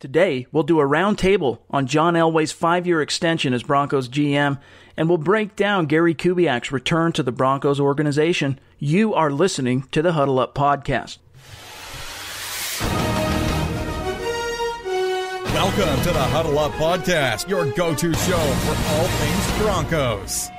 Today, we'll do a roundtable on John Elway's 5-year extension as Broncos GM, and we'll break down Gary Kubiak's return to the Broncos organization. You are listening to the Huddle Up Podcast. Welcome to the Huddle Up Podcast, your go-to show for all things Broncos.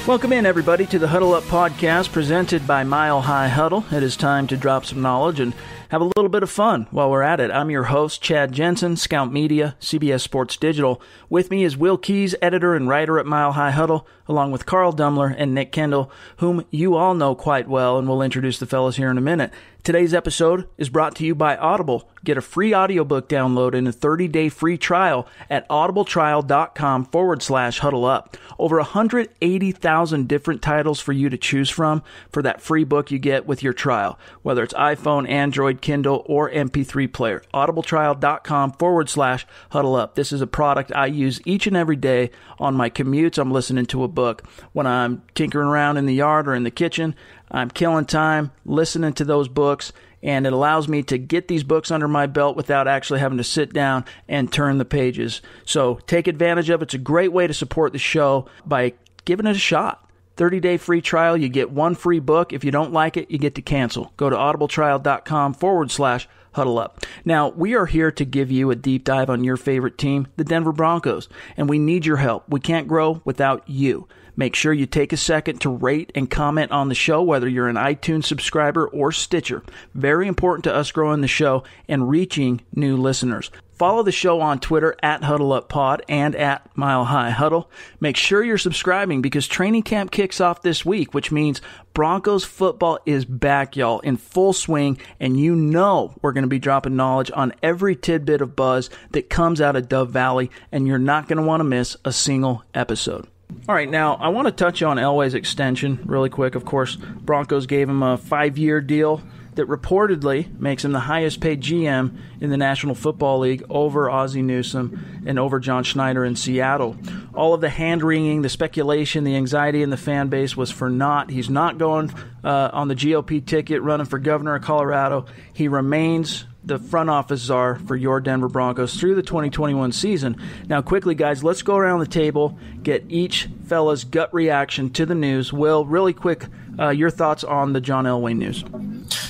Welcome in, everybody, to the Huddle Up Podcast presented by Mile High Huddle. It is time to drop some knowledge and have a little bit of fun while we're at it. I'm your host, Chad Jensen, Scout Media, CBS Sports Digital. With me is Will Keys, editor and writer at Mile High Huddle, along with Carl Dumler and Nick Kendall, whom you all know quite well, and we'll introduce the fellas here in a minute. Today's episode is brought to you by Audible. Get a free audiobook download and a 30-day free trial at audibletrial.com/huddleup. Over 180,000 different titles for you to choose from for that free book you get with your trial, whether it's iPhone, Android, Kindle, or MP3 player. audibletrial.com/huddleup. This is a product I use each and every day on my commutes. I'm listening to a book. When I'm tinkering around in the yard or in the kitchen, I'm killing time listening to those books, and it allows me to get these books under my belt without actually having to sit down and turn the pages. So take advantage of it. It's a great way to support the show by giving it a shot. 30-day free trial. You get one free book. If you don't like it, you get to cancel. Go to audibletrial.com/huddleup. Now, we are here to give you a deep dive on your favorite team, the Denver Broncos, and we need your help. We can't grow without you. Make sure you take a second to rate and comment on the show, whether you're an iTunes subscriber or Stitcher. Very important to us growing the show and reaching new listeners. Follow the show on Twitter at HuddleUpPod and at Mile High Huddle. Make sure you're subscribing because training camp kicks off this week, which means Broncos football is back, y'all, in full swing, and you know we're going to be dropping knowledge on every tidbit of buzz that comes out of Dove Valley, and you're not going to want to miss a single episode. All right, now I want to touch on Elway's extension really quick. Of course, Broncos gave him a 5-year deal that reportedly makes him the highest-paid GM in the National Football League over Ozzie Newsome and over John Schneider in Seattle. All of the hand-wringing, the speculation, the anxiety in the fan base was for naught. He's not going on the GOP ticket running for governor of Colorado. He remains the front office czar for your Denver Broncos through the 2021 season. Now, quickly, guys, let's go around the table, get each fella's gut reaction to the news. Will, really quick, your thoughts on the John Elway news.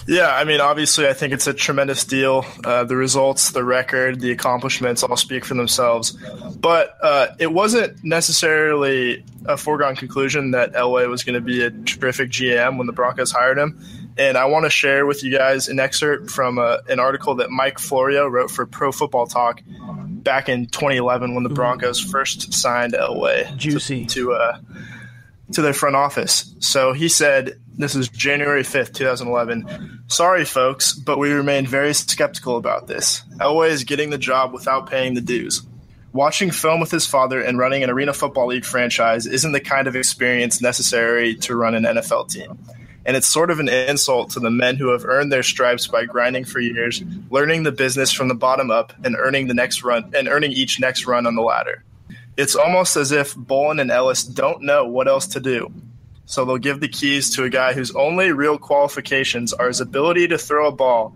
Yeah, I mean, obviously, I think it's a tremendous deal. The results, the record, the accomplishments all speak for themselves. But it wasn't necessarily a foregone conclusion that Elway was going to be a terrific GM when the Broncos hired him. And I want to share with you guys an excerpt from an article that Mike Florio wrote for Pro Football Talk back in 2011 when the Broncos first signed Elway to their front office. So he said, this is January 5th, 2011, "Sorry, folks, but we remained very skeptical about this. Elway is getting the job without paying the dues. Watching film with his father and running an Arena Football League franchise isn't the kind of experience necessary to run an NFL team. And it's sort of an insult to the men who have earned their stripes by grinding for years, learning the business from the bottom up, and earning each next run on the ladder. It's almost as if Bolin and Ellis don't know what else to do. So they'll give the keys to a guy whose only real qualifications are his ability to throw a ball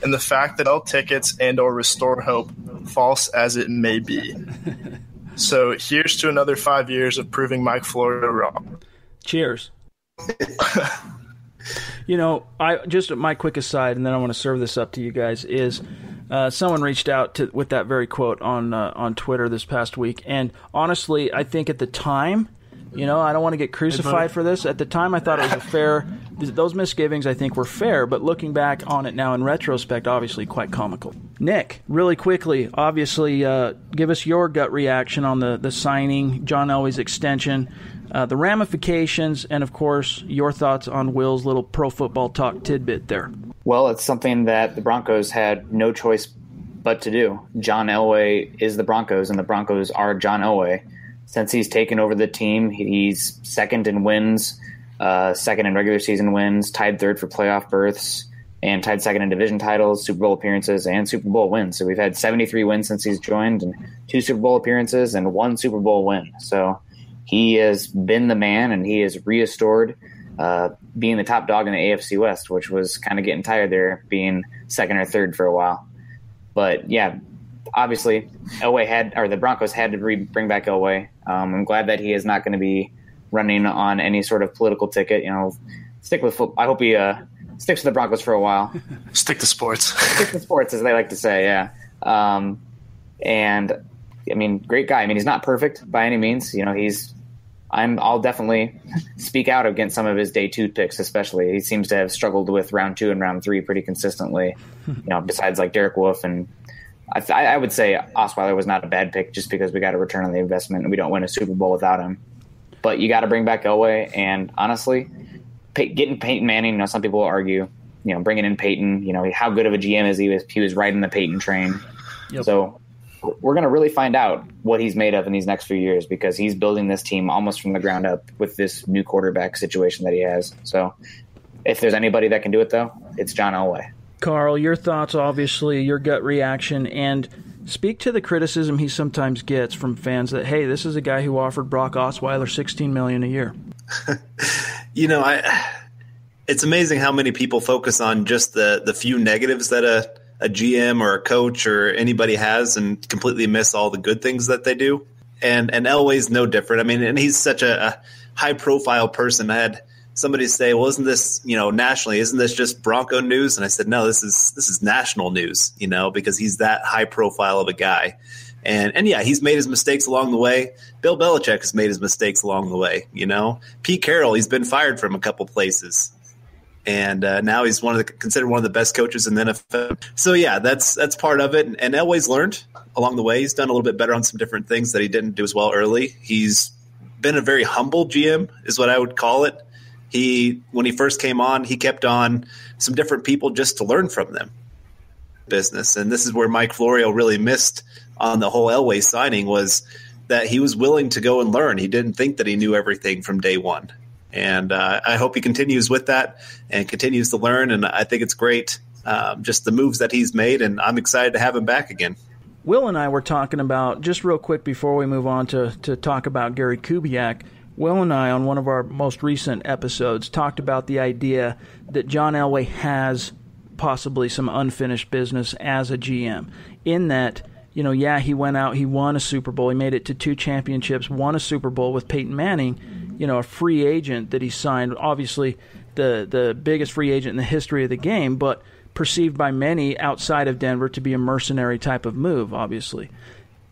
and the fact that sell tickets and or restore hope, false as it may be." So here's to another 5 years of proving Mike Florio wrong. Cheers. You know, my quick aside, and then I want to serve this up to you guys, is someone reached out with that very quote on Twitter this past week, and honestly, I think at the time, you know, I don't want to get crucified for this. At the time, I thought it was those misgivings, I think, were fair, but looking back on it now in retrospect, obviously quite comical. Nick, really quickly, obviously, give us your gut reaction on the signing, John Elway's extension, the ramifications, and, of course, your thoughts on Will's little Pro Football Talk tidbit there. Well, it's something that the Broncos had no choice but to do. John Elway is the Broncos, and the Broncos are John Elway. Since he's taken over the team, he's second in wins, second in regular season wins, tied third for playoff berths, and tied second in division titles, Super Bowl appearances, and Super Bowl wins. So we've had 73 wins since he's joined, and 2 Super Bowl appearances and 1 Super Bowl win. So he has been the man, and he has restored being the top dog in the AFC West, which was kind of getting tired there, being second or third for a while. But yeah, obviously the Broncos had to bring back Elway. I'm glad that he is not going to be running on any sort of political ticket. Stick with football. I hope he sticks with the Broncos for a while. Stick to sports. Stick to sports, as they like to say. Yeah. And I mean, great guy. I mean, he's not perfect by any means. I'll definitely speak out against some of his day 2 picks, especially. He seems to have struggled with round 2 and round 3 pretty consistently. Besides like Derek Wolfe, and I would say Osweiler was not a bad pick just because we got a return on the investment and we don't win a Super Bowl without him. But you got to bring back Elway, and honestly, getting Peyton Manning. Some people will argue, bringing in Peyton. How good of a GM is he? He was riding the Peyton train. Yep. So we're going to really find out what he's made of in these next few years, because he's building this team almost from the ground up with this new quarterback situation that he has. So if there's anybody that can do it, though, it's John Elway. Carl, your thoughts, obviously, your gut reaction, and speak to the criticism he sometimes gets from fans that, hey, this is a guy who offered Brock Osweiler $16 million a year. It's amazing how many people focus on just the few negatives that a GM or a coach or anybody has and completely miss all the good things that they do. And Elway's no different. I mean, and he's such a high-profile person. I had somebody say, well, isn't this, nationally, isn't this just Bronco news? And I said, no, this is national news, because he's that high profile of a guy. And yeah, he's made his mistakes along the way. Bill Belichick has made his mistakes along the way, Pete Carroll, he's been fired from a couple places. And now he's considered one of the best coaches in the NFL. So yeah, that's part of it. And Elway's learned along the way. He's done a little bit better on some different things that he didn't do as well early. He's been a very humble GM, is what I would call it. When he first came on, he kept on some different people just to learn from them. Business, and this is where Mike Florio really missed on the whole Elway signing, was that he was willing to go and learn. He didn't think that he knew everything from day one. And I hope he continues with that and continues to learn. And I think it's great, just the moves that he's made, and I'm excited to have him back again. Will and I were talking about, just real quick before we move on to talk about Gary Kubiak, Will and I, on one of our most recent episodes, talked about the idea that John Elway has possibly some unfinished business as a GM, in that, he went out, he won a Super Bowl, he made it to 2 championships, won a Super Bowl with Peyton Manning, a free agent that he signed, obviously the biggest free agent in the history of the game, but perceived by many outside of Denver to be a mercenary type of move, obviously.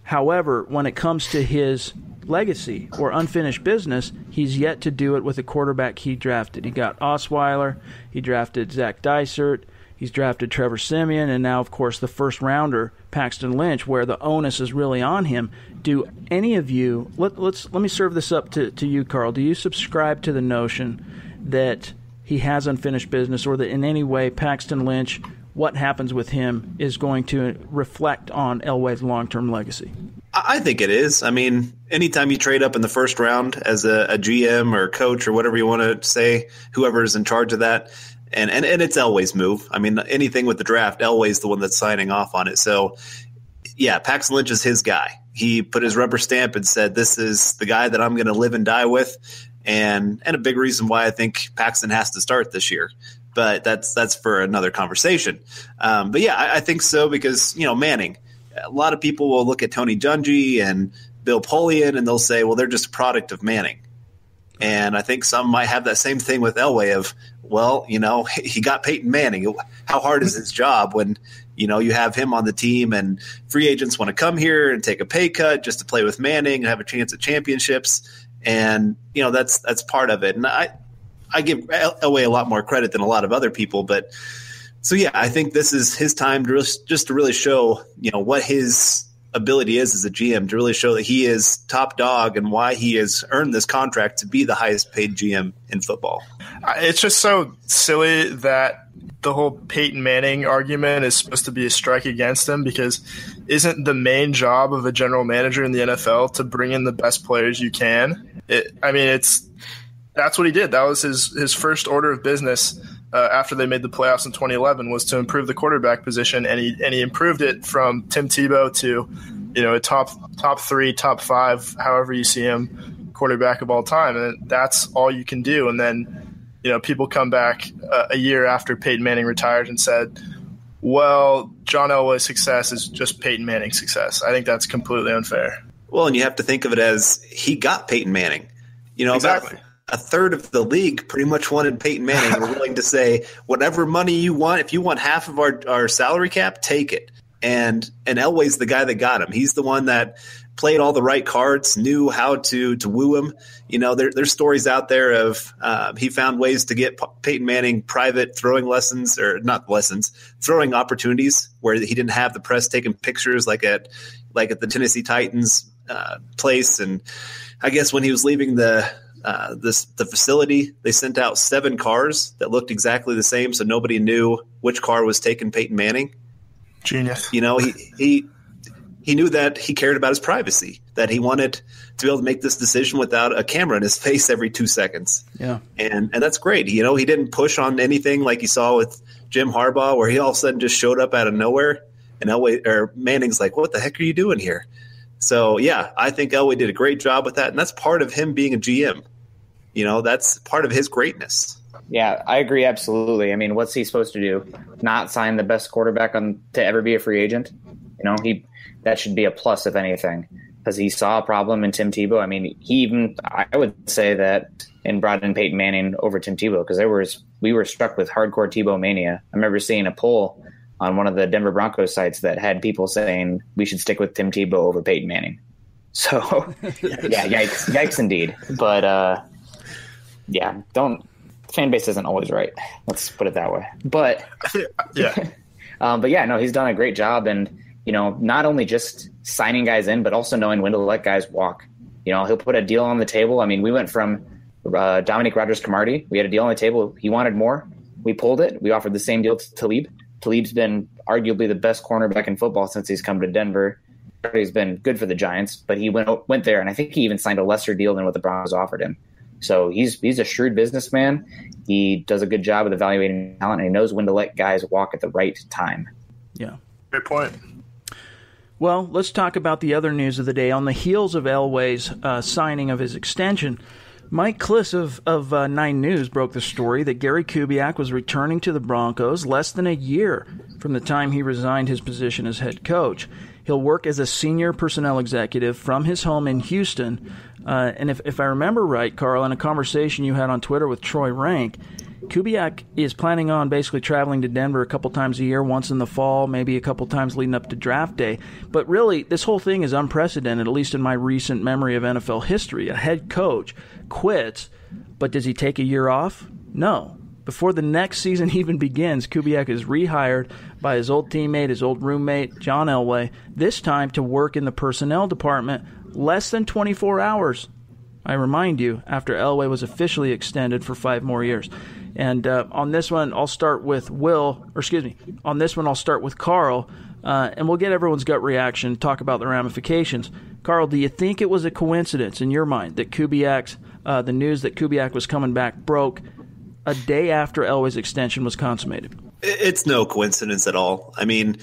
However, when it comes to his legacy or unfinished business, he's yet to do it with a quarterback he drafted. He got Osweiler, he drafted Zach Dysert, he's drafted Trevor Siemian, and now, of course, the first-rounder, Paxton Lynch, where the onus is really on him. Do any of you, let me serve this up to you, Carl. Do you subscribe to the notion that he has unfinished business, or that in any way Paxton Lynch, what happens with him, is going to reflect on Elway's long-term legacy? I think it is. I mean, anytime you trade up in the first round as a GM or coach or whatever you want to say, whoever is in charge of that, and it's Elway's move. I mean, anything with the draft, Elway's the one that's signing off on it. So, yeah, Paxton Lynch is his guy. He put his rubber stamp and said, this is the guy that I'm going to live and die with, and a big reason why I think Paxton has to start this year. But that's for another conversation. But, yeah, I think so because, Manning – a lot of people will look at Tony Dungy and Bill Polian and they'll say, well, they're just a product of Manning. And I think some might have that same thing with Elway of, well, he got Peyton Manning. How hard is his job when, you have him on the team and free agents want to come here and take a pay cut just to play with Manning and have a chance at championships. And, that's part of it. And I give Elway a lot more credit than a lot of other people, but so, yeah, I think this is his time to really show, what his ability is as a GM, to really show that he is top dog and why he has earned this contract to be the highest paid GM in football. It's just so silly that the whole Peyton Manning argument is supposed to be a strike against him, because isn't the main job of a general manager in the NFL to bring in the best players you can? That's what he did. That was his first order of business after they made the playoffs in 2011 was to improve the quarterback position, and he improved it from Tim Tebow to, a top 3, top 5, however you see him, quarterback of all time, and that's all you can do. And then, people come back a year after Peyton Manning retired and said, well, John Elway's success is just Peyton Manning's success. I think that's completely unfair. Well, and you have to think of it as he got Peyton Manning. Exactly. About a third of the league pretty much wanted Peyton Manning. We're willing to say whatever money you want. If you want half of our salary cap, take it. And Elway's the guy that got him. He's the one that played all the right cards, knew how to woo him. There's stories out there of he found ways to get Peyton Manning private throwing lessons, or not lessons, throwing opportunities where he didn't have the press taking pictures like at the Tennessee Titans place. And I guess when he was leaving the facility, they sent out 7 cars that looked exactly the same, so nobody knew which car was taking Peyton Manning. Genius. He knew that he cared about his privacy, that he wanted to be able to make this decision without a camera in his face every 2 seconds. Yeah. And that's great. He didn't push on anything like you saw with Jim Harbaugh, where he all of a sudden just showed up out of nowhere, and Manning's like, what the heck are you doing here? So, yeah, I think Elway did a great job with that, and that's part of him being a GM. That's part of his greatness. Yeah, I agree absolutely. I mean, what's he supposed to do? Not sign the best quarterback to ever be a free agent? That should be a plus, if anything, because he saw a problem in Tim Tebow. I mean, I would say that, and brought in Peyton Manning over Tim Tebow, because we were struck with hardcore Tebow mania. I remember seeing a poll on one of the Denver Broncos sites that had people saying we should stick with Tim Tebow over Peyton Manning. So, yeah, yikes indeed. But, fan base isn't always right. Let's put it that way. But, yeah. He's done a great job. And, not only just signing guys in, but also knowing when to let guys walk. He'll put a deal on the table. I mean, we went from Dominique Rodgers-Cromartie. We had a deal on the table. He wanted more. We pulled it. We offered the same deal to Talib. Talib's been arguably the best cornerback in football since he's come to Denver. He's been good for the Giants, but he went there, and I think he even signed a lesser deal than what the Broncos offered him. So he's a shrewd businessman. He does a good job of evaluating talent, and he knows when to let guys walk at the right time. Yeah. Great point. Well, let's talk about the other news of the day. On the heels of Elway's signing of his extension, Mike Kliss of 9 News broke the story that Gary Kubiak was returning to the Broncos less than a year from the time he resigned his position as head coach. He'll work as a senior personnel executive from his home in Houston. And if I remember right, Carl, in a conversation you had on Twitter with Troy Rank, Kubiak is planning on basically traveling to Denver a couple times a year, once in the fall, maybe a couple times leading up to draft day. But really, this whole thing is unprecedented, at least in my recent memory of NFL history. A head coach quits, but does he take a year off? No. Before the next season even begins, Kubiak is rehired by his old teammate, his old roommate, John Elway, this time to work in the personnel department less than 24 hours. I remind you, after Elway was officially extended for 5 more years. And on this one, I'll start with I'll start with Carl, and we'll get everyone's gut reaction, talk about the ramifications. Carl, do you think it was a coincidence in your mind that the news that Kubiak was coming back broke a day after Elway's extension was consummated? It's no coincidence at all. I mean,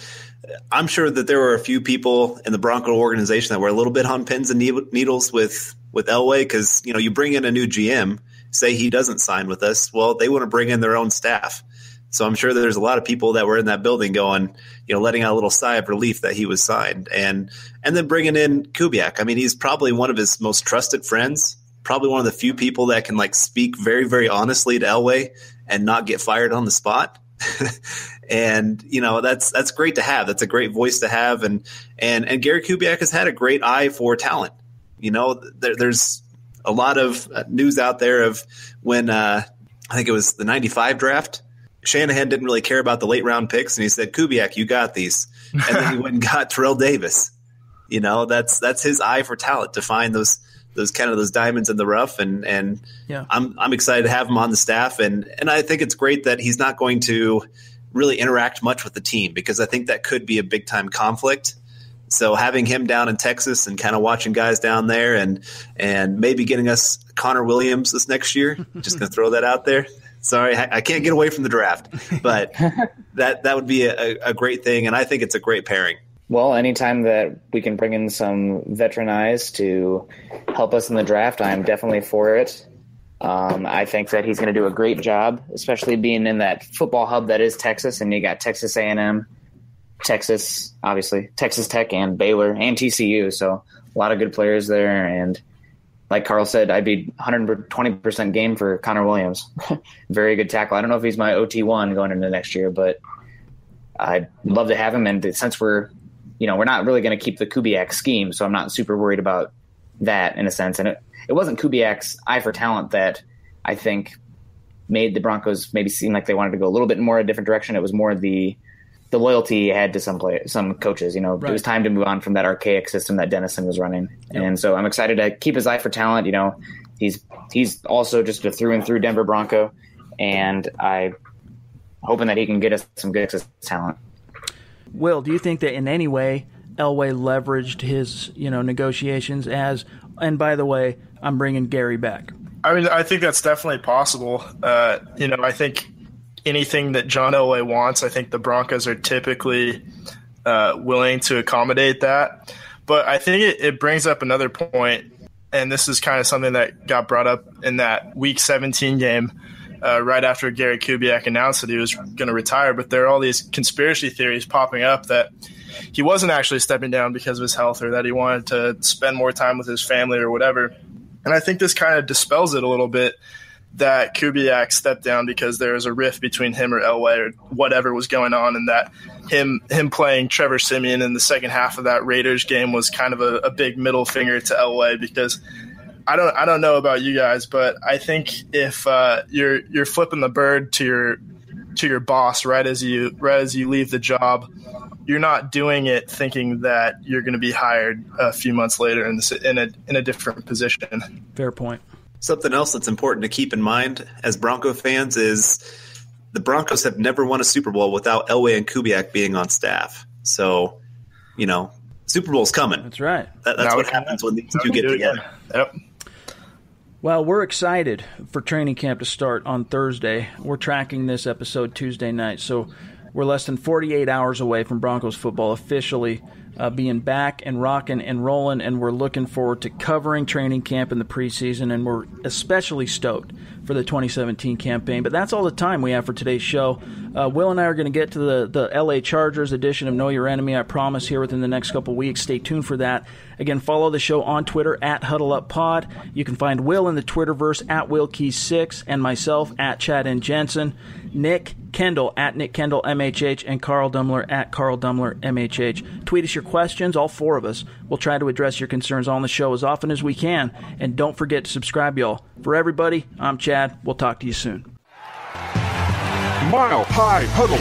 I'm sure that there were a few people in the Bronco organization that were a little bit on pins and needles with Elway, because you bring in a new GM, say he doesn't sign with us, well, they want to bring in their own staff. So I'm sure there's a lot of people that were in that building going, letting out a little sigh of relief that he was signed, and then bringing in Kubiak. I mean, he's probably one of his most trusted friends, probably one of the few people that can speak very, very honestly to Elway and not get fired on the spot. And that's great to have. That's a great voice to have. And Gary Kubiak has had a great eye for talent. There's a lot of news out there of when I think it was the 95 draft. Shanahan didn't really care about the late round picks, and he said, Kubiak, you got these. And then he went and got Terrell Davis. That's his eye for talent, to find those diamonds in the rough. And yeah. I'm excited to have him on the staff. And I think it's great that he's not going to really interact much with the team, because I think that could be a big time conflict. So having him down in Texas and kind of watching guys down there, and maybe getting us Connor Williams this next year, just going to throw that out there. Sorry, I can't get away from the draft. But that would be a great thing, and I think it's a great pairing. Well, anytime that we can bring in some veteran eyes to help us in the draft, I'm definitely for it. I think that he's going to do a great job, especially being in that football hub that is Texas, and you got Texas A&M, Texas, obviously, Texas Tech and Baylor and TCU, so a lot of good players there. And like Carl said, I'd be 120% game for Connor Williams. Very good tackle. I don't know if he's my OT1 going into next year, but I'd love to have him. And since we're not really going to keep the Kubiak scheme, so I'm not super worried about that in a sense. And it wasn't Kubiak's eye for talent that I think made the Broncos maybe seem like they wanted to go a little bit more a different direction. It was more the loyalty he had to some coaches. Right. It was time to move on from that archaic system that Dennison was running. Yep. And so I'm excited to keep his eye for talent. He's also just a through and through Denver Bronco, and I'm hoping that he can get us some good talent. Will, do you think that in any way Elway leveraged his, negotiations and by the way, I'm bringing Gary back? I mean, I think that's definitely possible. I think anything that John Elway wants, I think the Broncos are typically willing to accommodate that. But I think it brings up another point, and this is kind of something that got brought up in that Week 17 game right after Gary Kubiak announced that he was going to retire. But there are all these conspiracy theories popping up that he wasn't actually stepping down because of his health, or that he wanted to spend more time with his family or whatever. And I think this kind of dispels it a little bit, that Kubiak stepped down because there was a rift between him or Elway or whatever was going on, and that him playing Trevor Siemian in the second half of that Raiders game was kind of a big middle finger to Elway. Because I don't know about you guys, but I think if you're flipping the bird to your boss right as you leave the job, you're not doing it thinking that you're going to be hired a few months later in a different position. Fair point. Something else that's important to keep in mind as Bronco fans is the Broncos have never won a Super Bowl without Elway and Kubiak being on staff. So, Super Bowl's coming. That's right. That's what happens when these two get together. Yep. Well, we're excited for training camp to start on Thursday. We're tracking this episode Tuesday night, so we're less than 48 hours away from Broncos football officially being back and rocking and rolling, and we're looking forward to covering training camp in the preseason, and we're especially stoked for the 2017 campaign. But that's all the time we have for today's show. Will and I are going to get to the LA Chargers edition of Know Your Enemy, I promise, here within the next couple weeks. Stay tuned for that. Again, follow the show on Twitter at HuddleUpPod. You can find Will in the Twitterverse at WillKey6 and myself at Chad N. Jensen. Nick Kendall at Nick Kendall MHH, and Carl Dummler at Carl Dummler MHH. Tweet us your questions, all four of us. We'll try to address your concerns on the show as often as we can. And don't forget to subscribe, y'all. For everybody, I'm Chad. We'll talk to you soon. Mile High Huddle.